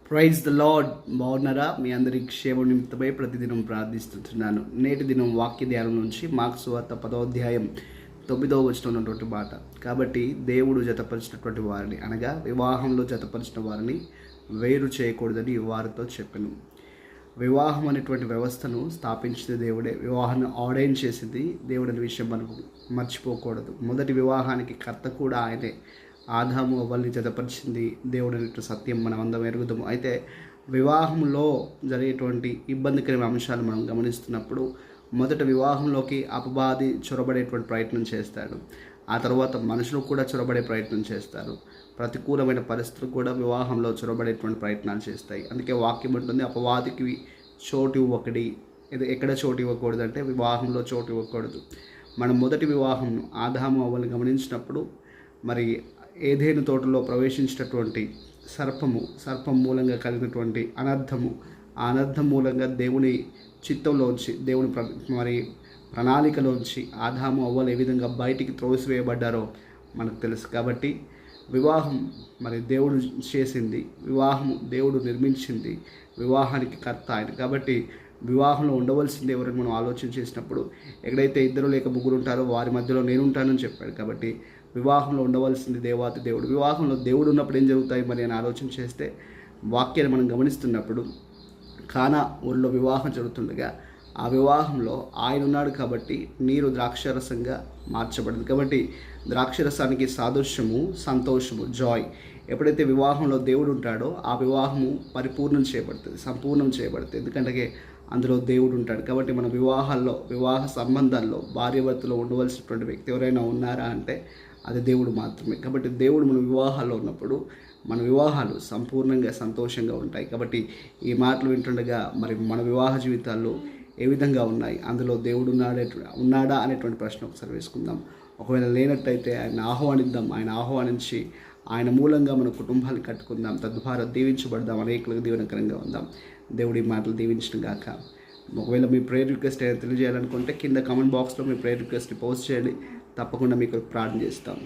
Praise the lord. బాగున్నారా? మీ అందరి క్షేమ నిమిత్తమై ప్రతిదినం ప్రార్థిస్తున్నాను. నేటి దినం వాక్య ధ్యానం నుంచి మార్కు సువార్త 10వ అధ్యాయం 9వ వచనం ఉన్నటువంటి మాట. కాబట్టి దేవుడు జతపరిచినటువంటి వారిని, అనగా వివాహంలో జతపరిచిన వారిని వేరు చేయకూడదని వారితో చెప్పెను. వివాహం అనేటువంటి వ్యవస్థను స్థాపించింది దేవుడే. వివాహాన్ని ఆర్డైన్ చేసింది దేవుడు అనే విషయం మనం మర్చిపోకూడదు. మొదటి వివాహానికి కర్త కూడా ఆయనే. ఆదాము అవ్వల్ని జతపరిచింది దేవుడు అనేటువంటి సత్యం మనం అందరం ఎరుగుదాము. అయితే వివాహంలో జరిగేటువంటి ఇబ్బందికరమైన అంశాలు మనం గమనిస్తున్నప్పుడు మొదట వివాహంలోకి అపవాది చొరబడేటువంటి ప్రయత్నం చేస్తాడు. ఆ తర్వాత మనుషులు కూడా చొరబడే ప్రయత్నం చేస్తారు. ప్రతికూలమైన పరిస్థితులు కూడా వివాహంలో చొరబడేటువంటి ప్రయత్నాలు చేస్తాయి. అందుకే వాక్యం ఉంటుంది, అపవాదికి చోటు ఇవ్వకడి. ఇది ఎక్కడ చోటు ఇవ్వకూడదు అంటే వివాహంలో చోటు ఇవ్వకూడదు. మనం మొదటి వివాహం ఆదాము అవ్వల్ని గమనించినప్పుడు మరి ఏదేను తోటలో ప్రవేశించినటువంటి సర్పం మూలంగా కలిగినటువంటి అనర్థము, ఆ అనర్థం మూలంగా దేవుని చిత్తంలోంచి, దేవుని మరి ప్రణాళికలోంచి ఆదాము అవ్వలు ఏ విధంగా బయటికి త్రోసివేయబడ్డారో మనకు తెలుసు. కాబట్టి వివాహం మరి దేవుడు చేసింది, వివాహము దేవుడు నిర్మించింది, వివాహానికి కర్త ఆయన. కాబట్టి వివాహంలో ఉండవలసింది ఎవరైనా మనం ఆలోచన చేసినప్పుడు, ఎక్కడైతే ఇద్దరు లేక ముగ్గురు ఉంటారో వారి మధ్యలో నేను ఉంటానని చెప్పాడు. కాబట్టి వివాహంలో ఉండవలసింది దేవాతి దేవుడు. వివాహంలో దేవుడు ఉన్నప్పుడు ఏం జరుగుతాయి మరి అని ఆలోచన చేస్తే, వాక్యాన్ని మనం గమనిస్తున్నప్పుడు కానా ఊరిలో వివాహం జరుగుతుండగా ఆ వివాహంలో ఆయన ఉన్నాడు కాబట్టి నీరు ద్రాక్షరసంగా మార్చబడింది. కాబట్టి ద్రాక్షరసానికి సాదృశ్యము సంతోషము, జాయ్. ఎప్పుడైతే వివాహంలో దేవుడు ఉంటాడో ఆ వివాహము పరిపూర్ణం చేయబడుతుంది, సంపూర్ణం చేయబడుతుంది. ఎందుకంటే అందులో దేవుడు ఉంటాడు. కాబట్టి మన వివాహాల్లో, వివాహ సంబంధాల్లో, భార్యాభర్తలో ఉండవలసినటువంటి వ్యక్తి ఎవరైనా ఉన్నారా అంటే అది దేవుడు మాత్రమే. కాబట్టి దేవుడు మన వివాహాల్లో ఉన్నప్పుడు మన వివాహాలు సంపూర్ణంగా సంతోషంగా ఉంటాయి. కాబట్టి ఈ మాటలు వింటుండగా మరి మన వివాహ జీవితాల్లో ఏ విధంగా ఉన్నాయి, అందులో దేవుడు ఉన్నాడా అనేటువంటి ప్రశ్న ఒకసారి వేసుకుందాం. ఒకవేళ లేనట్టయితే ఆయన ఆహ్వానిద్దాం. ఆయన ఆహ్వానించి ఆయన మూలంగా మన కుటుంబాన్ని కట్టుకుందాం, తద్వారా దీవించబడదాం, అనేకులకు దీవెనకరంగా ఉందాం. దేవుడి మాటలు దీవించిన గాక. ఒకవేళ మీ ప్రేయర్ రిక్వెస్ట్ ఏదైనా తెలియజేయాలనుకుంటే కింద కామెంట్ బాక్స్లో మీ ప్రేయర్ రిక్వెస్ట్ని పోస్ట్ చేయండి. తప్పకుండా మీకు ప్రార్థన చేస్తాం.